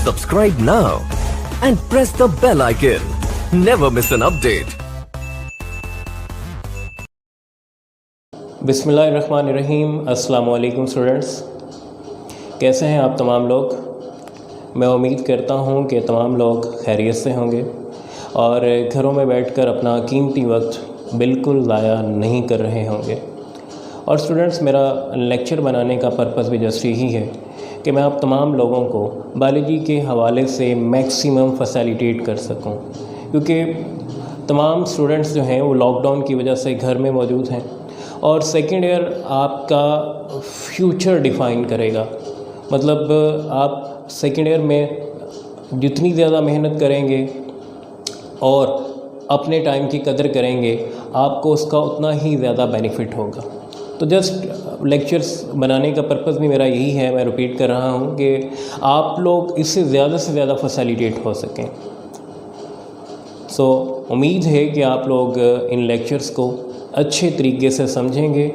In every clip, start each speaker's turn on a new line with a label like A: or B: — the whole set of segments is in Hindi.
A: Subscribe now and press the bell icon. Never miss an update.
B: बिस्मिल्लाहिर्रहमानिर्रहीम। अस्सलामु अलैकुम स्टूडेंट्स, कैसे हैं आप तमाम लोग। मैं उम्मीद करता हूं कि तमाम लोग खैरियत से होंगे और घरों में बैठकर अपना कीमती वक्त बिल्कुल ज़ाया नहीं कर रहे होंगे। और स्टूडेंट्स, मेरा लेक्चर बनाने का पर्पज़ भी जस्ट यही है कि मैं आप तमाम लोगों को बायोलॉजी के हवाले से मैक्सिमम फैसिलिटेट कर सकूं, क्योंकि तमाम स्टूडेंट्स जो हैं वो लॉकडाउन की वजह से घर में मौजूद हैं और सेकेंड ईयर आपका फ्यूचर डिफ़ाइन करेगा। मतलब आप सेकेंड ईयर में जितनी ज़्यादा मेहनत करेंगे और अपने टाइम की कदर करेंगे, आपको उसका उतना ही ज़्यादा बेनिफिट होगा। तो जस्ट लेक्चर्स बनाने का पर्पज़ भी मेरा यही है, मैं रिपीट कर रहा हूँ कि आप लोग इससे ज़्यादा फैसिलिटेट हो सकें। उम्मीद है कि आप लोग इन लेक्चर्स को अच्छे तरीके से समझेंगे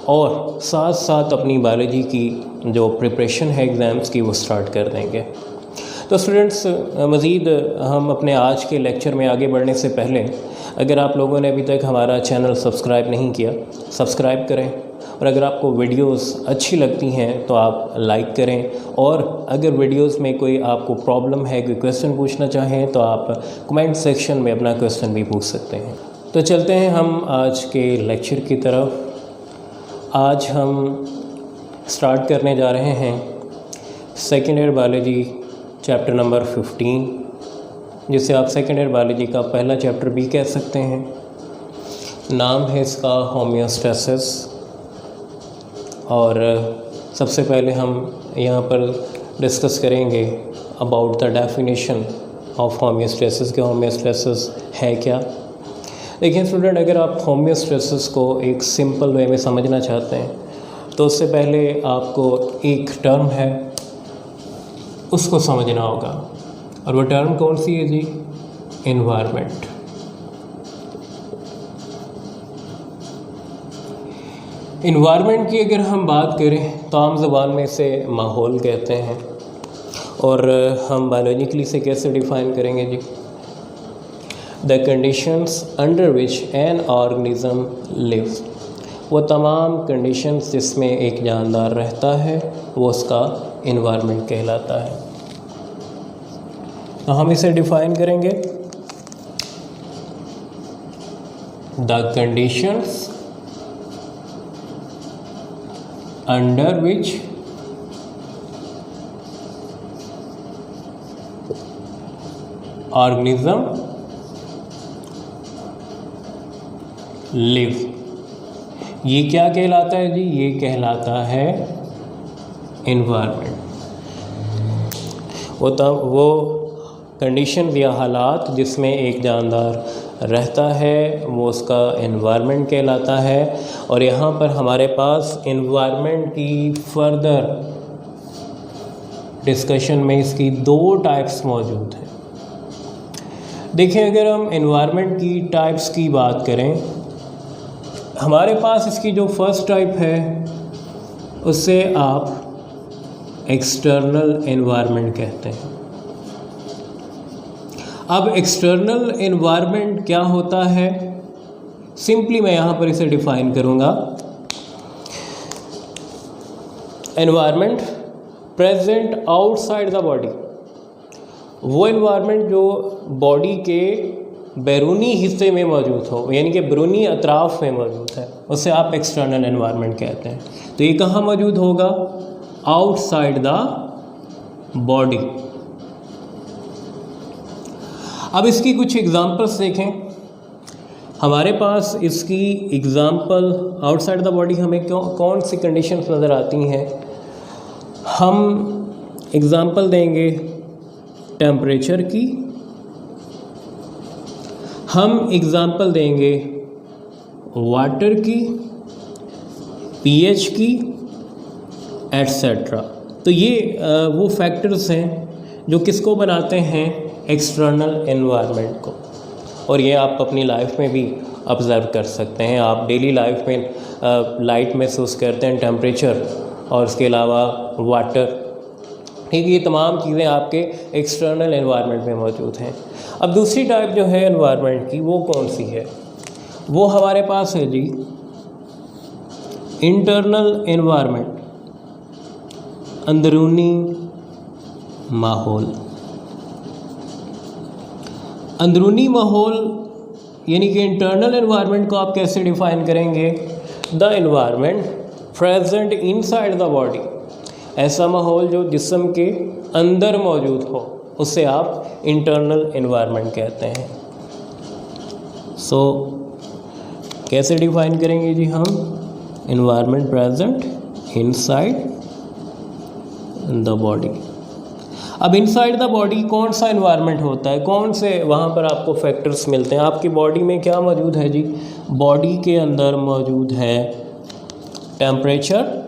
B: और साथ साथ अपनी बायोलॉजी की जो प्रिपरेशन है एग्ज़ाम्स की वो स्टार्ट कर देंगे। तो स्टूडेंट्स, मज़ीद हम अपने आज के लेक्चर में आगे बढ़ने से पहले, अगर आप लोगों ने अभी तक हमारा चैनल सब्सक्राइब नहीं किया, सब्सक्राइब करें। और अगर आपको वीडियोस अच्छी लगती हैं तो आप लाइक करें। और अगर वीडियोस में कोई आपको प्रॉब्लम है, कोई क्वेश्चन पूछना चाहें तो आप कमेंट सेक्शन में अपना क्वेश्चन भी पूछ सकते हैं। तो चलते हैं हम आज के लेक्चर की तरफ। आज हम स्टार्ट करने जा रहे हैं second year biology chapter number 15, जिसे आप सेकेंड ईयर बायोलॉजी का पहला चैप्टर भी कह सकते हैं। नाम है इसका होम्योस्टेसिस। और सबसे पहले हम यहाँ पर डिस्कस करेंगे about the definition of homeostasis कि होम्योस्टेसिस है क्या। देखिए स्टूडेंट, अगर आप होम्योस्टेसिस को एक सिंपल वे में समझना चाहते हैं तो उससे पहले आपको एक टर्म है उसको समझना होगा। और वो टर्म कौन सी है जी? एनवायरनमेंट। एनवायरनमेंट की अगर हम बात करें तो आम ज़बान में इसे माहौल कहते हैं। और हम बायोलॉजिकली से कैसे डिफ़ाइन करेंगे जी? The conditions under which an organism lives. वो तमाम कंडीशंस जिसमें एक जानदार रहता है वो उसका एनवायरनमेंट कहलाता है। तो हम इसे डिफ़ाइन करेंगे, the conditions under which organism live। ये क्या कहलाता है जी? ये कहलाता है एनवायरनमेंट। वो कंडीशन या हालात जिसमें एक जानदार रहता है वो उसका एनवायरनमेंट कहलाता है। और यहाँ पर हमारे पास एनवायरनमेंट की फर्दर डिस्कशन में इसकी दो टाइप्स मौजूद हैं। देखिए, अगर हम एनवायरनमेंट की टाइप्स की बात करें, हमारे पास इसकी जो फर्स्ट टाइप है उससे आप एक्सटर्नल एनवायरनमेंट कहते हैं। अब एक्सटर्नल एनवायरनमेंट क्या होता है? सिंपली मैं यहाँ पर इसे डिफ़ाइन करूँगा, environment present outside the body. वो एनवायरनमेंट जो बॉडी के बैरूनी हिस्से में मौजूद हो, यानी कि बैरूनी अतराफ में मौजूद है, उसे आप एक्सटर्नल एनवायरनमेंट कहते हैं। तो ये कहाँ मौजूद होगा? Outside the body. अब इसकी कुछ एग्जांपल्स देखें। हमारे पास इसकी एग्जांपल आउटसाइड द बॉडी हमें कौन सी कंडीशंस नज़र आती हैं? हम एग्जांपल देंगे टेम्परेचर की, हम एग्जांपल देंगे वाटर की, पीएच की, एट्सेट्रा। तो ये वो फैक्टर्स हैं जो किसको बनाते हैं? एक्सटर्नल एनवायरनमेंट को। और ये आप अपनी लाइफ में भी ऑब्ज़र्व कर सकते हैं। आप डेली लाइफ में लाइट महसूस करते हैं, टेम्परेचर, और उसके अलावा वाटर, ठीक है, ये तमाम चीज़ें आपके एक्सटर्नल एनवायरनमेंट में मौजूद हैं। अब दूसरी टाइप जो है एनवायरनमेंट की वो कौन सी है? वो हमारे पास है जी इंटरनल एनवायरनमेंट, अंदरूनी माहौल। अंदरूनी माहौल यानी कि इंटरनल एनवायरनमेंट को आप कैसे डिफाइन करेंगे? The environment present inside the body, ऐसा माहौल जो जिस्म के अंदर मौजूद हो, उसे आप इंटरनल एनवायरनमेंट कहते हैं। कैसे डिफाइन करेंगे जी हम? Environment present inside the body. अब इनसाइड द बॉडी कौन सा एनवायरनमेंट होता है? कौन से वहाँ पर आपको फैक्टर्स मिलते हैं? आपकी बॉडी में क्या मौजूद है जी? बॉडी के अंदर मौजूद है टेम्परेचर।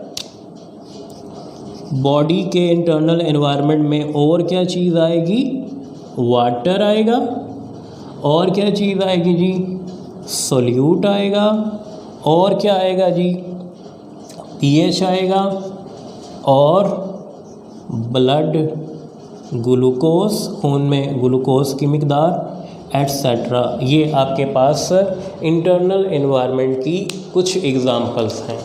B: बॉडी के इंटरनल एनवायरनमेंट में और क्या चीज़ आएगी? वाटर आएगा। और क्या चीज़ आएगी जी? सोल्यूट आएगा। और क्या आएगा जी? पीएच आएगा। और ब्लड ग्लूकोज, खून में ग्लूकोज की मिकदार एट्सेट्रा। ये आपके पास इंटरनल एनवायरनमेंट की कुछ एग्जांपल्स हैं।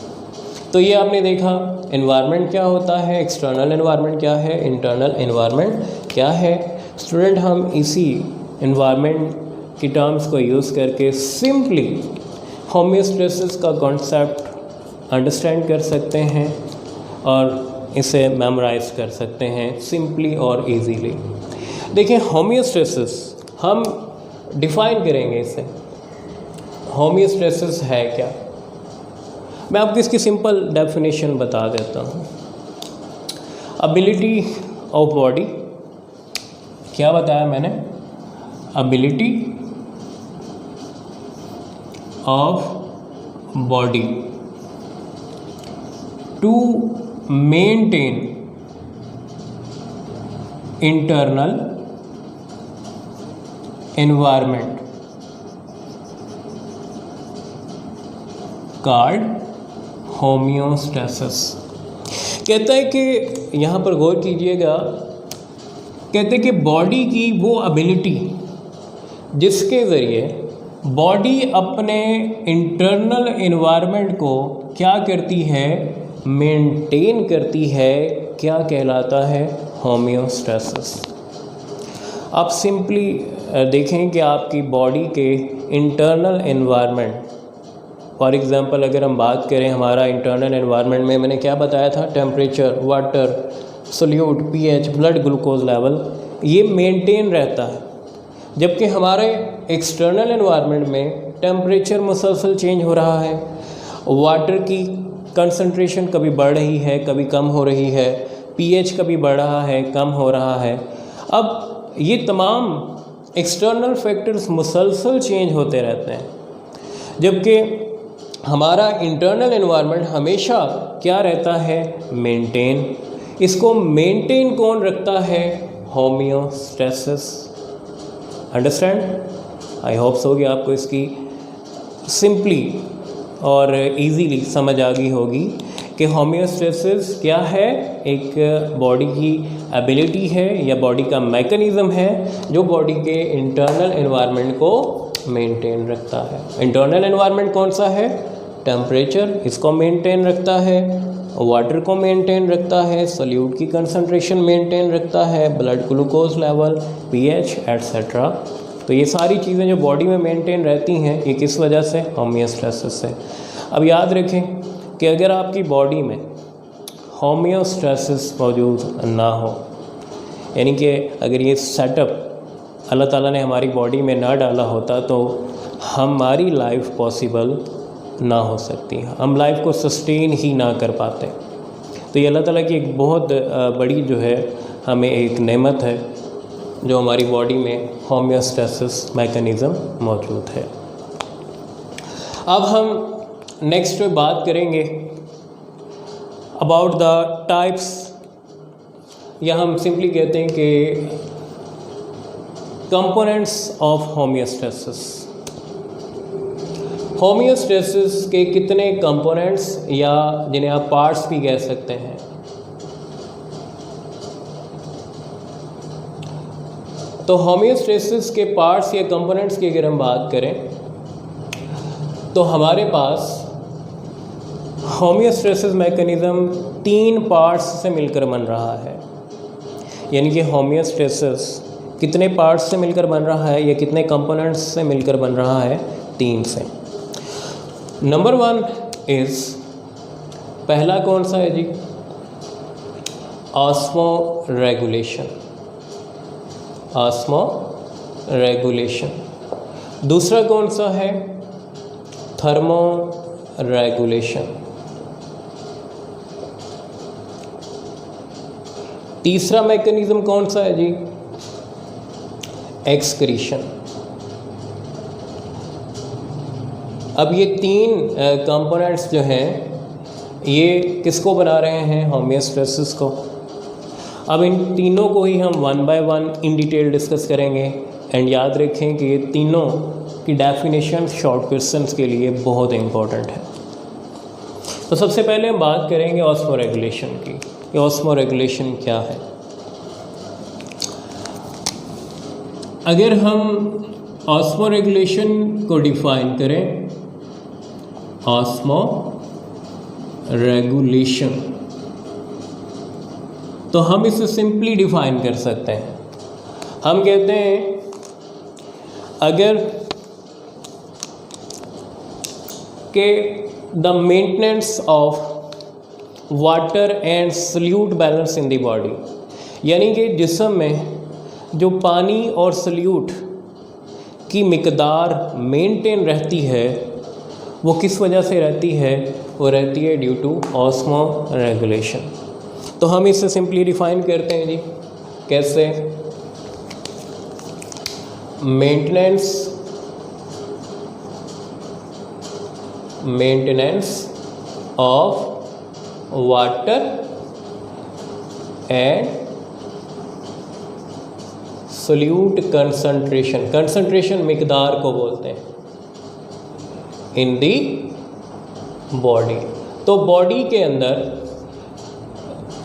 B: तो ये आपने देखा एनवायरनमेंट क्या होता है, एक्सटर्नल एनवायरनमेंट क्या है, इंटरनल एनवायरनमेंट क्या है। स्टूडेंट, हम इसी एनवायरनमेंट की टर्म्स को यूज़ करके सिंपली होमियोस्टेसिस का कॉन्सेप्ट अंडरस्टैंड कर सकते हैं और इसे मेमोराइज कर सकते हैं सिंपली और इजीली। देखिए, होमियोस्टेसिस हम डिफ़ाइन करेंगे इसे। होमियोस्टेसिस है क्या? मैं आपको इसकी सिंपल डेफिनेशन बता देता हूँ। एबिलिटी ऑफ बॉडी, क्या बताया मैंने? Ability of body to maintain internal environment called homeostasis. कहता है कि यहाँ पर गौर कीजिएगा, कहते हैं कि बॉडी की वो एबिलिटी जिसके ज़रिए बॉडी अपने इंटरनल एनवायरनमेंट को क्या करती है? मेंटेन करती है। क्या कहलाता है? होमियोस्टेसिस। आप सिंपली देखें कि आपकी बॉडी के इंटरनल एनवायरनमेंट, फॉर एग्ज़ाम्पल अगर हम बात करें हमारा इंटरनल एनवायरनमेंट में मैंने क्या बताया था? Temperature, water, solute, pH, blood glucose level, ये मेंटेन रहता है। जबकि हमारे एक्सटर्नल एनवायरनमेंट में टेम्परेचर मुसलसल चेंज हो रहा है, वाटर की कंसंट्रेशन कभी बढ़ रही है, कभी कम हो रही है, पीएच कभी बढ़ रहा है, कम हो रहा है। अब ये तमाम एक्सटर्नल फैक्टर्स मुसलसल चेंज होते रहते हैं, जबकि हमारा इंटरनल एनवायरनमेंट हमेशा क्या रहता है? मेंटेन। इसको मेंटेन कौन रखता है? Homeostasis. Understand? I hope so कि आपको इसकी सिंपली और इजीली समझ आ गई होगी कि होमियोस्टेसिस क्या है। एक बॉडी की एबिलिटी है या बॉडी का मैकेनिज़्म है जो बॉडी के इंटरनल एनवायरनमेंट को मेंटेन रखता है। इंटरनल एनवायरनमेंट कौन सा है? टेम्परेचर, इसको मेंटेन रखता है, वाटर को मेंटेन रखता है, सोल्यूट की कंसंट्रेशन मेंटेन रखता है, blood glucose level, pH etcetera. तो ये सारी चीज़ें जो बॉडी में मेंटेन रहती हैं, ये किस वजह से? होमियोस्टेसिस से। अब याद रखें कि अगर आपकी बॉडी में होमियोस्टेसिस मौजूद ना हो, यानी कि अगर ये सेटअप अल्लाह ताला ने हमारी बॉडी में ना डाला होता तो हमारी लाइफ पॉसिबल ना हो सकती, हम लाइफ को सस्टेन ही ना कर पाते। तो ये अल्लाह ताला की एक बहुत बड़ी जो है हमें एक नेमत है जो हमारी बॉडी में होमियोस्टेसिस मैकेनिज़्म मौजूद है। अब हम नेक्स्ट पे बात करेंगे अबाउट द टाइप्स, या हम सिंपली कहते हैं कि कंपोनेंट्स ऑफ होमियोस्टेसिस। होमियोस्टेसिस के कितने कंपोनेंट्स या जिन्हें आप पार्ट्स भी कह सकते हैं, तो होमियोस्टेसिस के पार्ट्स या कंपोनेंट्स की अगर हम बात करें तो हमारे पास होमियोस्टेसिस मैकेनिज़्म 3 पार्ट्स से मिलकर बन रहा है। यानी कि होमियोस्टेसिस कितने पार्ट्स से मिलकर बन रहा है या कितने कंपोनेंट्स से मिलकर बन रहा है? 3 से। नंबर 1 इज़, पहला कौन सा है जी? ऑस्मोरेगुलेशन। ऑस्मोरेगुलेशन। दूसरा कौन सा है? थर्मोरेगुलेशन। तीसरा मैकेनिज्म कौन सा है जी? एक्सक्रीशन। अब ये 3 कंपोनेंट्स जो हैं ये किसको बना रहे हैं? होमियोस्टेसिस को। अब इन तीनों को ही हम 1 बाय 1 इन डिटेल डिस्कस करेंगे। एंड याद रखें कि ये तीनों की डेफिनेशन शॉर्ट क्वेश्चंस के लिए बहुत इंपॉर्टेंट है। तो सबसे पहले हम बात करेंगे ऑस्मोरेगुलेशन की। ये ऑस्मोरेगुलेशन क्या है? अगर हम ऑस्मोरेगुलेशन को डिफाइन करें, ऑस्मोरेगुलेशन, तो हम इसे सिंपली डिफाइन कर सकते हैं। हम कहते हैं अगर के the maintenance of water and salt balance in the body, यानी कि जिस्म में जो पानी और सल्यूट की मिकदार मेंटेन रहती है वो किस वजह से रहती है? वो रहती है ड्यू टू ऑस्मोरेगुलेशन। तो हम इसे सिंपली डिफाइन करते हैं जी, कैसे? Maintenance of water and solute concentration. Concentration मिकदार को बोलते हैं इन दी बॉडी। तो बॉडी के अंदर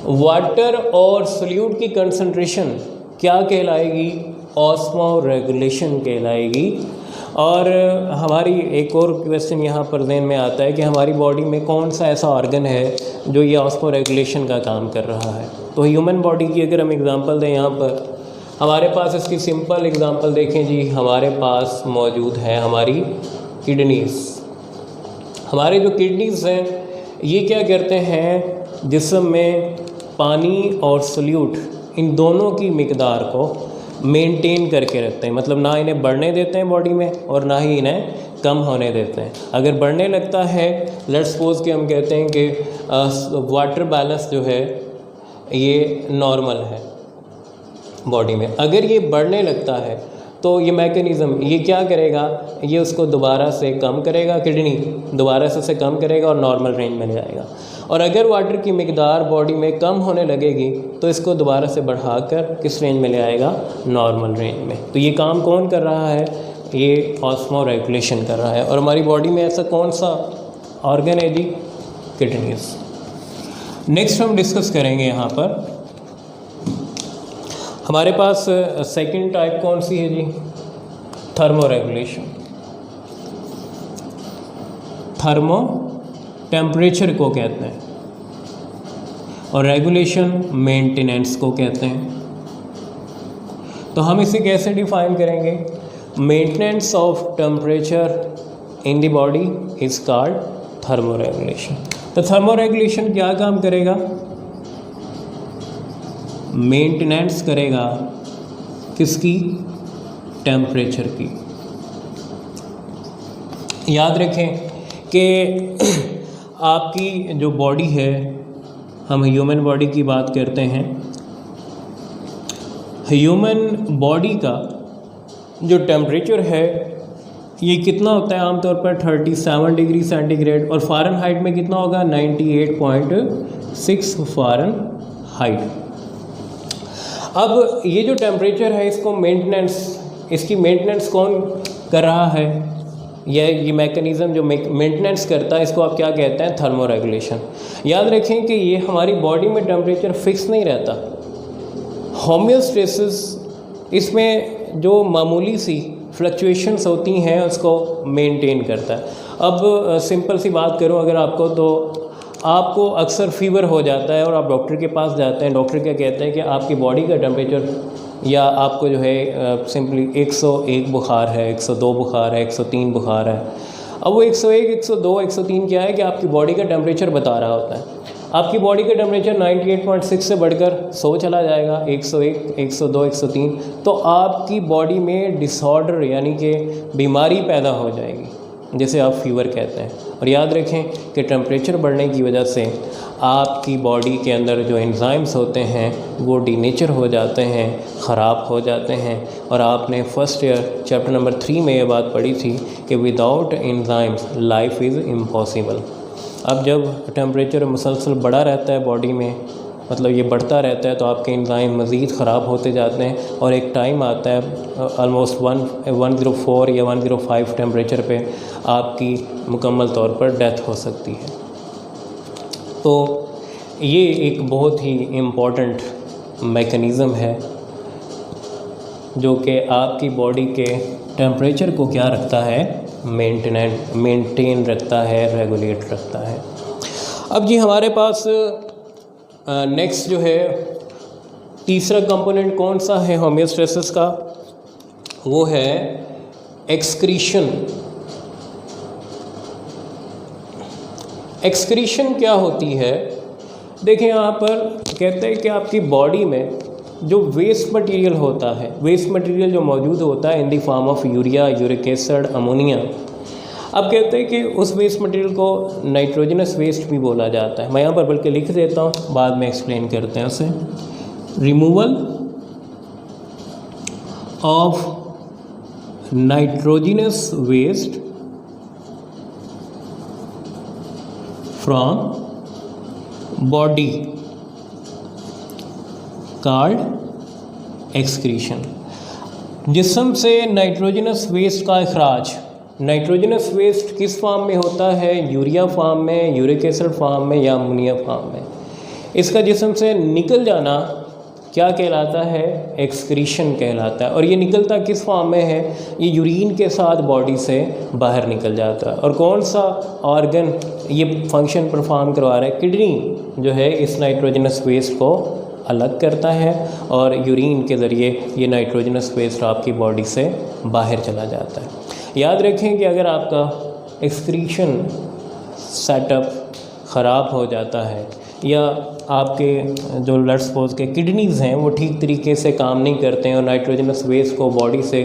B: वाटर और सल्यूट की कंसंट्रेशन क्या कहलाएगी? ऑस्मोरेगुलेशन कहलाएगी। और हमारी एक और क्वेश्चन यहाँ पर ध्यान में आता है कि हमारी बॉडी में कौन सा ऐसा ऑर्गन है जो ये ऑस्मोरेगुलेशन का काम कर रहा है। तो ह्यूमन बॉडी की अगर हम एग्जांपल दें, यहाँ पर हमारे पास इसकी सिंपल एग्जांपल देखें जी, हमारे पास मौजूद है हमारी किडनीज़। हमारे जो किडनीज़ हैं ये क्या करते हैं? जिस्म में पानी और सल्यूट इन दोनों की मिकदार को मेंटेन करके रखते हैं। मतलब ना इन्हें बढ़ने देते हैं बॉडी में और ना ही इन्हें कम होने देते हैं। अगर बढ़ने लगता है, लेट्स सपोज कि हम कहते हैं कि वाटर बैलेंस जो है ये नॉर्मल है बॉडी में, अगर ये बढ़ने लगता है तो ये मैकेनिज़्म ये क्या करेगा? ये उसको दोबारा से कम करेगा, किडनी दोबारा से उसे कम करेगा और नॉर्मल रेंज में ले आएगा। और अगर वाटर की मिकदार बॉडी में कम होने लगेगी तो इसको दोबारा से बढ़ाकर किस रेंज में ले आएगा? नॉर्मल रेंज में। तो ये काम कौन कर रहा है? ये ऑस्मोरेगुलेशन कर रहा है। और हमारी बॉडी में ऐसा कौन सा ऑर्गन है जी? किडनीज़। नेक्स्ट हम डिस्कस करेंगे यहाँ पर हमारे पास सेकंड टाइप कौन सी है जी? थर्मोरेगुलेशन। थर्मो टेम्परेचर को कहते हैं और रेगुलेशन मेंटेनेंस को कहते हैं। तो हम इसे कैसे डिफाइन करेंगे? Maintenance of temperature in the body is called thermoregulation. तो थर्मोरेगुलेशन क्या काम करेगा? मेंटेनेंस करेगा किसकी? टेम्परेचर की। याद रखें कि आपकी जो बॉडी है, हम ह्यूमन बॉडी की बात करते हैं, ह्यूमन बॉडी का जो टेम्परेचर है ये कितना होता है? आमतौर पर 37 डिग्री सेंटीग्रेड, और फ़ारेनहाइट में कितना होगा? 98.6 फ़ारेनहाइट। अब ये जो टेम्परेचर है इसकी मेंटेनेंस कौन कर रहा है? ये मैकेनिज़्म जो मेंटेनेंस करता है इसको आप क्या कहते हैं? थर्मोरेगुलेशन। याद रखें कि ये हमारी बॉडी में टेम्परेचर फिक्स नहीं रहता। होमियोस्टेसिस इसमें जो मामूली सी फ्लक्चुएशंस होती हैं उसको मेंटेन करता है। अब सिंपल सी बात करूं अगर आपको, तो आपको अक्सर फ़ीवर हो जाता है और आप डॉक्टर के पास जाते हैं, डॉक्टर क्या कहते हैं कि आपकी बॉडी का टेम्परेचर, या आपको जो है सिंपली 101 बुखार है, 102 बुखार है, 103 बुखार है। अब वो 101, 102, 103 क्या है कि आपकी बॉडी का टेम्परेचर बता रहा होता है। आपकी बॉडी का टेम्परेचर 98.6 से बढ़कर 100 चला जाएगा, 101, 102, 103, तो आपकी बॉडी में डिसऑर्डर यानी कि बीमारी पैदा हो जाएगी, जिसे आप फीवर कहते हैं। और याद रखें कि टेम्परेचर बढ़ने की वजह से आपकी बॉडी के अंदर जो एंजाइम्स होते हैं वो डीनेचर हो जाते हैं, ख़राब हो जाते हैं। और आपने फर्स्ट ईयर चैप्टर नंबर 3 में ये बात पढ़ी थी कि without enzymes life is impossible. अब जब टेम्परेचर मुसलसल बढ़ा रहता है बॉडी में, मतलब ये बढ़ता रहता है, तो आपके एंजाइम मज़ीद ख़राब होते जाते हैं और एक टाइम आता है ऑलमोस्ट 104 या 105 टेम्परेचर पे आपकी मुकम्मल तौर पर डेथ हो सकती है। तो ये एक बहुत ही इम्पॉर्टेंट मैकेनिज़्म है जो कि आपकी बॉडी के टेम्परेचर को क्या रखता है, मेंटेन रखता है, रेगुलेट रखता है। अब जी हमारे पास नेक्स्ट जो है तीसरा कंपोनेंट कौन सा है होमियोस्टेसिस का, वो है एक्सक्रीशन। एक्सक्रीशन क्या होती है? देखें यहाँ पर कहते हैं कि आपकी बॉडी में जो वेस्ट मटेरियल होता है, वेस्ट मटेरियल जो मौजूद होता है in the form of urea, uric acid, ammonia. अब कहते हैं कि उस वेस्ट मटेरियल को नाइट्रोजनस वेस्ट भी बोला जाता है। मैं यहाँ पर बल्कि लिख देता हूँ, बाद में एक्सप्लेन करते हैं उसे। Removal of nitrogenous waste from body called excretion. जिस्म से नाइट्रोजनस वेस्ट का अखराज। नाइट्रोजनस वेस्ट किस फॉर्म में होता है? यूरिया फॉर्म में, यूरिक एसिड फॉर्म में या अमोनिया फॉर्म में। इसका जिस्म से निकल जाना क्या कहलाता है? एक्सक्रीशन कहलाता है। और ये निकलता किस फॉर्म में है? ये यूरिन के साथ बॉडी से बाहर निकल जाता है। और कौन सा ऑर्गन ये फंक्शन परफॉर्म करवा रहा है? किडनी जो है इस नाइट्रोजनस वेस्ट को अलग करता है और यूरिन के ज़रिए ये नाइट्रोजनस वेस्ट आपकी बॉडी से बाहर चला जाता है। याद रखें कि अगर आपका एक्सक्रीशन सेटअप ख़राब हो जाता है या आपके जो लेट्स सपोज के किडनीज़ हैं वो ठीक तरीके से काम नहीं करते हैं और नाइट्रोजनस वेस्ट को बॉडी से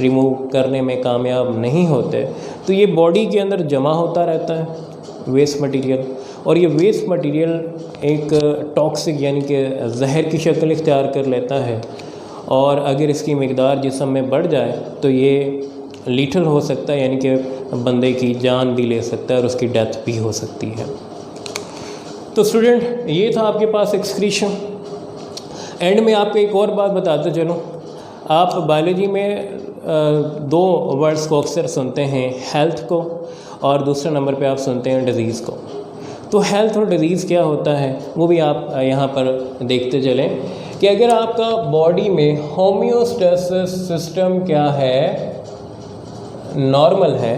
B: रिमूव करने में कामयाब नहीं होते, तो ये बॉडी के अंदर जमा होता रहता है वेस्ट मटेरियल। और ये वेस्ट मटेरियल एक टॉक्सिक यानी कि जहर की शक्ल इख्तियार कर लेता है और अगर इसकी मिकदार जिस्म में बढ़ जाए तो ये लीथल हो सकता है, यानी कि बंदे की जान भी ले सकता है और उसकी डेथ भी हो सकती है। तो स्टूडेंट ये था आपके पास एक्सक्रीशन। एंड में आपको एक और बात बताते चलूँ, आप बायोलॉजी में दो वर्ड्स को अक्सर सुनते हैं, हेल्थ को और दूसरे नंबर पे आप सुनते हैं डिज़ीज़ को। तो हेल्थ और डिज़ीज़ क्या होता है वो भी आप यहाँ पर देखते चलें कि अगर आपका बॉडी में होमियोस्टेसिस सिस्टम क्या है, नॉर्मल है,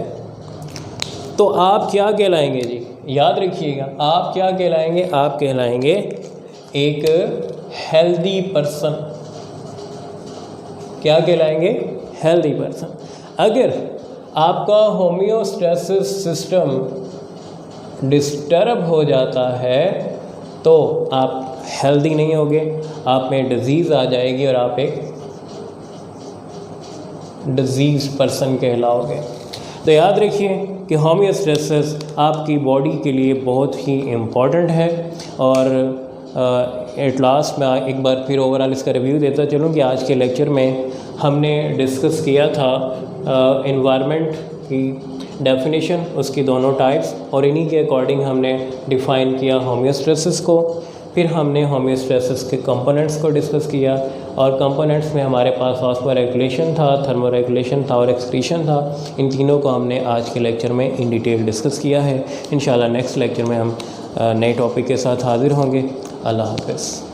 B: तो आप क्या कहलाएंगे जी? याद रखिएगा, आप क्या कहलाएंगे? आप कहलाएंगे एक हेल्दी पर्सन। क्या कहलाएंगे? Healthy person. अगर आपका होमियोस्टेसिस सिस्टम डिस्टर्ब हो जाता है तो आप हेल्दी नहीं होगे, आप में डिज़ीज़ आ जाएगी और आप एक डिज़ीज़ पर्सन कहलाओगे। तो याद रखिए कि होमियोस्टेसिस आपकी बॉडी के लिए बहुत ही इम्पॉर्टेंट है। और एट लास्ट मैं एक बार फिर ओवरऑल इसका रिव्यू देता चलूँ कि आज के लेक्चर में हमने डिस्कस किया था एनवायरनमेंट की डेफिनेशन, उसकी दोनों टाइप्स, और इन्हीं के अकॉर्डिंग हमने डिफ़ाइन किया होमियोस्टेसिस को। फिर हमने होमियोस्टेसिस के कंपोनेंट्स को डिस्कस किया और कंपोनेंट्स में हमारे पास ऑस्मोरेगुलेशन था, थर्मोरेगुलेशन था और एक्सक्रीशन था। इन तीनों को हमने आज के लेक्चर में इन डिटेल डिस्कस किया है। इंशाल्लाह नेक्स्ट लेक्चर में हम नए टॉपिक के साथ हाज़िर होंगे। अल्लाह हाफ़िज़।